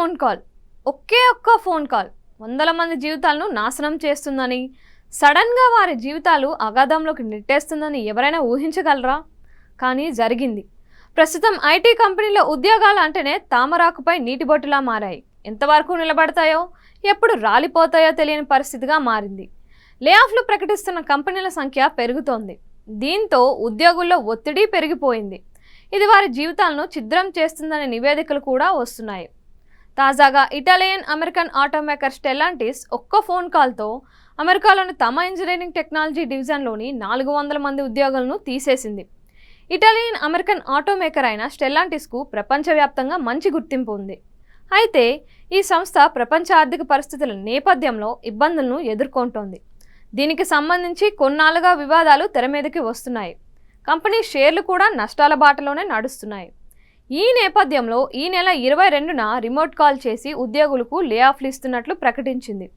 Phone call, ఒకే ఒక్క phone call వందల మంది జీవితాలను నాశనం చేస్తుందని, సడన్గా వారి జీవితాలు అగాధంలోకి నెట్టేస్తుందని ఎవరైనా ఊహించగలరా? కానీ జరిగింది. ప్రస్తుతం ఐటీ కంపెనీలో ఉద్యోగాలు అంటేనే తామరాకుపై నీటి బొట్టులా మారాయి. ఎంతవరకు నిలబడతాయో, ఎప్పుడు రాలిపోతాయో తెలియని పరిస్థితిగా మారింది. లే ఆఫ్లు ప్రకటిస్తున్న కంపెనీల సంఖ్య పెరుగుతోంది. దీంతో ఉద్యోగుల్లో ఒత్తిడి పెరిగిపోయింది. ఇది వారి జీవితాలను ఛిద్రం చేస్తుందనే నివేదికలు కూడా వస్తున్నాయి. తాజాగా ఇటాలియన్ అమెరికన్ ఆటోమేకర్ స్టెల్లాంటిస్ ఒక్క ఫోన్ కాల్తో అమెరికాలోని తమ ఇంజనీరింగ్ టెక్నాలజీ డివిజన్లోని 400 మంది ఉద్యోగులను తీసేసింది. ఇటాలియన్ అమెరికన్ ఆటోమేకర్ అయిన స్టెల్లాంటిస్కు ప్రపంచవ్యాప్తంగా మంచి గుర్తింపు ఉంది. అయితే ఈ సంస్థ ప్రపంచ ఆర్థిక పరిస్థితుల నేపథ్యంలో ఇబ్బందులను ఎదుర్కొంటోంది. దీనికి సంబంధించి కొన్నాళ్ళుగా వివాదాలు తెరమీదకి వస్తున్నాయి. కంపెనీ షేర్లు కూడా నష్టాల బాటలోనే నడుస్తున్నాయి. ఈ నేపథ్యంలో ఈ నెల 22న రిమోట్ కాల్ చేసి ఉద్యోగులకు లే ఆఫ్లు ఇస్తున్నట్లు ప్రకటించింది.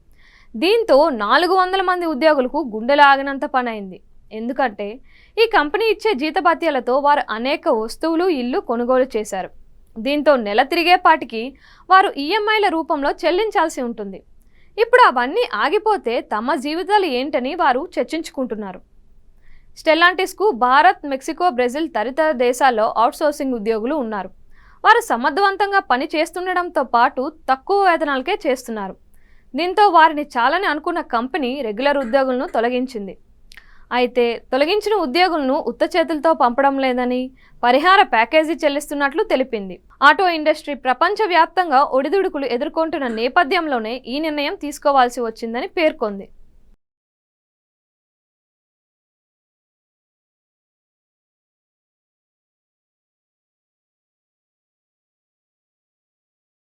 దీంతో 400 మంది ఉద్యోగులకు గుండెలు ఆగినంత పనైంది. ఎందుకంటే ఈ కంపెనీ ఇచ్చే జీతభత్యాలతో వారు అనేక వస్తువులు, ఇల్లు కొనుగోలు చేశారు. దీంతో నెల తిరిగేపాటికి వారు ఈఎంఐల రూపంలో చెల్లించాల్సి ఉంటుంది. ఇప్పుడు అవన్నీ ఆగిపోతే తమ జీవితాలు ఏంటని వారు చర్చించుకుంటున్నారు. స్టెల్లాంటిస్కు భారత్, మెక్సికో, బ్రెజిల్ తదితర దేశాల్లో అవుట్సోర్సింగ్ ఉద్యోగులు ఉన్నారు. వారు సమర్థవంతంగా పని చేస్తుండడంతో పాటు తక్కువ వేతనాలకే చేస్తున్నారు. దీంతో వారిని చాలని అనుకున్న కంపెనీ రెగ్యులర్ ఉద్యోగులను తొలగించింది. అయితే తొలగించిన ఉద్యోగులను ఉత్త చేతులతో పంపడం లేదని, పరిహార ప్యాకేజీ చెల్లిస్తున్నట్లు తెలిపింది. ఆటో ఇండస్ట్రీ ప్రపంచవ్యాప్తంగా ఒడిదుడుకులు ఎదుర్కొంటున్న నేపథ్యంలోనే ఈ నిర్ణయం తీసుకోవాల్సి వచ్చిందని పేర్కొంది.